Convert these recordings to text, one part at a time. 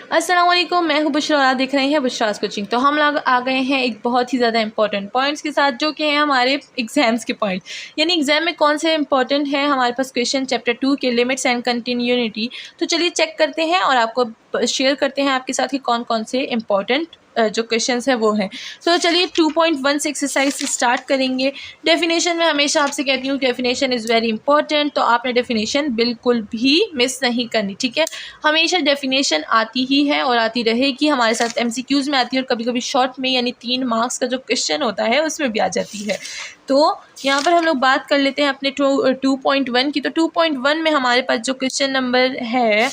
अस्सलाम वालेकुम, मैं हूँ बुशरा और आप देख रहे हैं बुशरास कोचिंग। तो हम लोग आ गए हैं एक बहुत ही ज़्यादा इंपॉर्टेंट पॉइंट्स के साथ, जो कि हैं हमारे एग्जाम्स के पॉइंट। यानी एग्जाम में कौन से इंपॉर्टेंट है हमारे पास क्वेश्चन चैप्टर 2 के लिमिट्स एंड कंटिन्यूटी। तो चलिए चेक करते हैं और आपको शेयर करते हैं आपके साथ कि कौन कौन से इंपॉर्टेंट जो क्वेश्चंस है वो हैं। तो चलिए 2.1 से एक्सरसाइज से स्टार्ट करेंगे। डेफिनेशन में हमेशा आपसे कहती हूँ डेफिनेशन इज़ वेरी इंपॉर्टेंट, तो आपने डेफिनेशन बिल्कुल भी मिस नहीं करनी, ठीक है। हमेशा डेफिनेशन आती ही है और आती रहेगी, हमारे साथ एमसीक्यूज़ में आती है और कभी कभी शॉर्ट में यानी 3 मार्क्स का जो क्वेश्चन होता है उसमें भी आ जाती है। तो यहाँ पर हम लोग बात कर लेते हैं अपने 2.1 की। तो 2.1 में हमारे पास जो क्वेश्चन नंबर है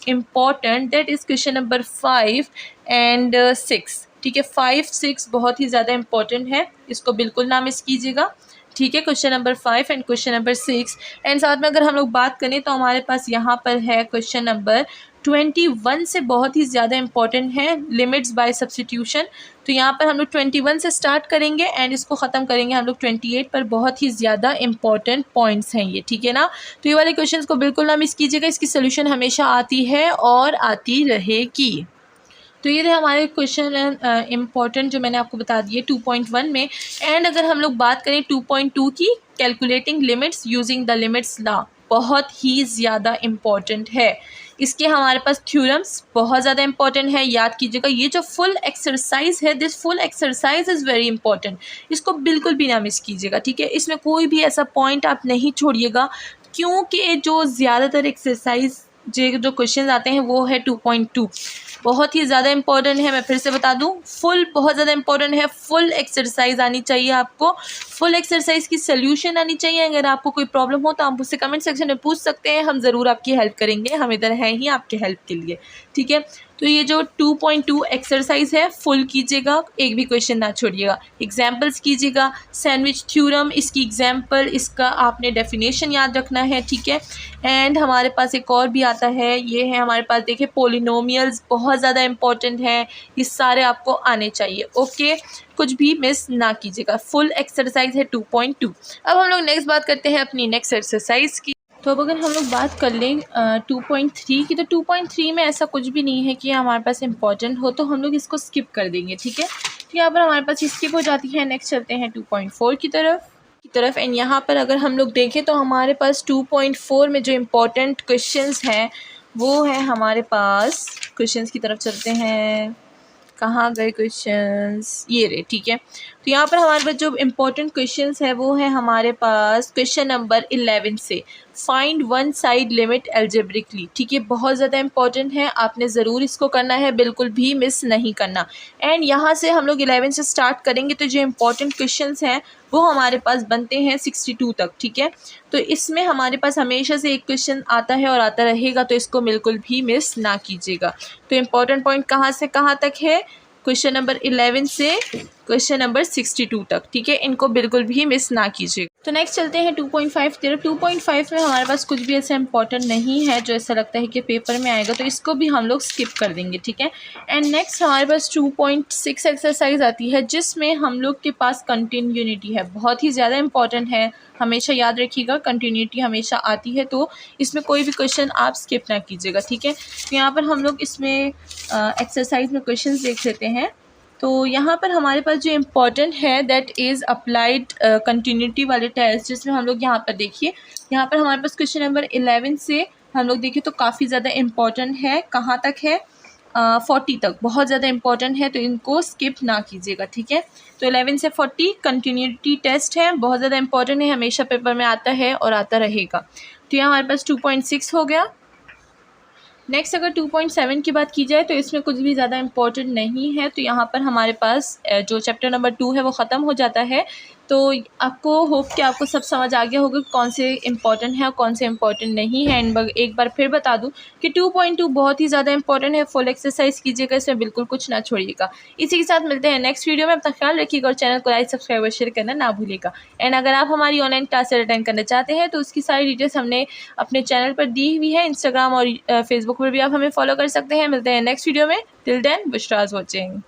important, that is question number 5 and 6, ठीक है। 5, 6 बहुत ही ज़्यादा इंपॉर्टेंट है, इसको बिल्कुल ना मिस कीजिएगा, ठीक है। Question number 5 and question number 6 and साथ में अगर हम लोग बात करें तो हमारे पास यहाँ पर है क्वेश्चन नंबर 21 से बहुत ही ज़्यादा इंपॉर्टेंट है, लिमिट्स बाय सब्स्टिट्यूशन। तो यहाँ पर हम लोग 21 से स्टार्ट करेंगे एंड इसको ख़त्म करेंगे हम लोग 28 पर। बहुत ही ज़्यादा इंपॉर्टेंट पॉइंट्स हैं ये, ठीक है ना। तो ये वाले क्वेश्चंस को बिल्कुल ना मिस कीजिएगा, इसकी सोल्यूशन हमेशा आती है और आती रहेगी। तो ये थे हमारे क्वेश्चन इम्पॉर्टेंट जो मैंने आपको बता दिए 2.1 में। एंड अगर हम लोग बात करें 2.2 की, calculating limits using the limits law, बहुत ही ज़्यादा इम्पॉर्टेंट है। इसके हमारे पास थ्योरम्स बहुत ज़्यादा इंपॉर्टेंट है, याद कीजिएगा। ये जो फुल एक्सरसाइज है, this full exercise is very important, इसको बिल्कुल भी ना मिस कीजिएगा, ठीक है। इसमें कोई भी ऐसा पॉइंट आप नहीं छोड़िएगा, क्योंकि जो ज़्यादातर एक्सरसाइज जो क्वेश्चन आते हैं वो है 2.2, बहुत ही ज़्यादा इंपॉर्टेंट है। मैं फिर से बता दूं, फुल बहुत ज़्यादा इंपॉर्टेंट है। फुल एक्सरसाइज आनी चाहिए आपको, फुल एक्सरसाइज की सोल्यूशन आनी चाहिए। अगर आपको कोई प्रॉब्लम हो तो आप मुझसे कमेंट सेक्शन में पूछ सकते हैं, हम ज़रूर आपकी हेल्प करेंगे, हम इधर हैं ही आपके हेल्प के लिए, ठीक है। तो ये जो 2.2 एक्सरसाइज है फुल कीजिएगा, एक भी क्वेश्चन ना छोड़िएगा। एग्जाम्पल्स कीजिएगा, सैंडविच थ्योरम इसकी एग्जाम्पल, इसका आपने डेफिनेशन याद रखना है, ठीक है। एंड हमारे पास एक और भी आता है, ये है हमारे पास, देखिए पोलिनोमियल्स बहुत ज़्यादा इंपॉर्टेंट है, ये सारे आपको आने चाहिए, ओके। कुछ भी मिस ना कीजिएगा, फुल एक्सरसाइज है 2.2। अब हम लोग नेक्स्ट बात करते हैं अपनी नेक्स्ट एक्सरसाइज की। तो अब अगर हम लोग बात कर लें 2.3 की, तो 2.3 में ऐसा कुछ भी नहीं है कि हमारे पास इंपॉर्टेंट हो, तो हम लोग इसको स्किप कर देंगे, ठीक है। तो यहाँ पर हमारे पास स्किप हो जाती है। नेक्स्ट चलते हैं 2.4 की तरफ एंड यहाँ पर अगर हम लोग देखें तो हमारे पास 2.4 में जो इम्पोर्टेंट क्वेश्चंस हैं वो है हमारे पास, क्वेश्चंस की तरफ चलते हैं, कहाँ गए क्वेश्चंस, ये रहे, ठीक है। तो यहाँ पर हमारे पास जो इम्पोर्टेंट क्वेश्चंस है वो है हमारे पास क्वेश्चन नंबर 11 से, find one side limit algebraically, ठीक है। बहुत ज़्यादा इंपॉर्टेंट है, आपने ज़रूर इसको करना है, बिल्कुल भी मिस नहीं करना। एंड यहाँ से हम लोग 11 से स्टार्ट करेंगे, तो जो इम्पोर्टेंट क्वेश्चंस हैं वो हमारे पास बनते हैं 62 तक, ठीक है। तो इसमें हमारे पास हमेशा से एक क्वेश्चन आता है और आता रहेगा, तो इसको बिल्कुल भी मिस ना कीजिएगा। तो इम्पोर्टेंट पॉइंट कहाँ से कहाँ तक है, क्वेश्चन नंबर 11 से क्वेश्चन नंबर 62 तक, ठीक है। इनको बिल्कुल भी मिस ना कीजिए। तो नेक्स्ट चलते हैं 2.5 की तरफ। 2.5 में हमारे पास कुछ भी ऐसा इंपॉर्टेंट नहीं है जो ऐसा लगता है कि पेपर में आएगा, तो इसको भी हम लोग स्किप कर देंगे, ठीक है। एंड नेक्स्ट हमारे पास 2.6 एक्सरसाइज आती है, जिसमें हम लोग के पास कंटिन्यूटी है, बहुत ही ज़्यादा इंपॉर्टेंट है, हमेशा याद रखिएगा। कंटिन्यूटी हमेशा आती है, तो इसमें कोई भी क्वेश्चन आप स्किप ना कीजिएगा, ठीक है। तो यहाँ पर हम लोग इसमें एक्सरसाइज में क्वेश्चन देख लेते हैं। तो यहाँ पर हमारे पास जो इम्पॉर्टेंट है दैट इज़ अप्लाइड कंटिन्यूटी वाले टेस्ट, जिसमें हम लोग यहाँ पर देखिए, यहाँ पर हमारे पास क्वेश्चन नंबर 11 से हम लोग देखिए तो काफ़ी ज़्यादा इम्पॉर्टेंट है, कहाँ तक है 40 तक, बहुत ज़्यादा इंपॉर्टेंट है, तो इनको स्किप ना कीजिएगा, ठीक है। तो 11 से 40 कंटिन्यूटी टेस्ट है, बहुत ज़्यादा इंपॉर्टेंट है, हमेशा पेपर में आता है और आता रहेगा। तो यहाँ हमारे पास 2.6 हो गया। नेक्स्ट अगर 2.7 की बात की जाए तो इसमें कुछ भी ज़्यादा इंपॉर्टेंट नहीं है, तो यहाँ पर हमारे पास जो चैप्टर नंबर 2 है वो ख़त्म हो जाता है। तो आपको होप कि आपको सब समझ आ गया होगा कौन से इंपॉर्टेंट है और कौन से इंपॉर्टेंट नहीं है। एंड एक बार फिर बता दूं कि 2.2 बहुत ही ज़्यादा इंपॉर्टेंट है, फुल एक्सरसाइज कीजिएगा, इसमें बिल्कुल कुछ ना छोड़िएगा। इसी के साथ मिलते हैं नेक्स्ट वीडियो में, अपना ख्याल रखिएगा और चैनल को लाइक सब्सक्राइब और शेयर करना ना भूलिएगा। एंड अगर आप हमारी ऑनलाइन क्लासेस अटेंड करना चाहते हैं तो उसकी सारी डिटेल्स हमने अपने चैनल पर दी हुई है, इंस्टाग्राम और फेसबुक पर भी आप हमें फॉलो कर सकते हैं। मिलते हैं नेक्स्ट वीडियो में, टिल देन बुशराज वॉचिंग।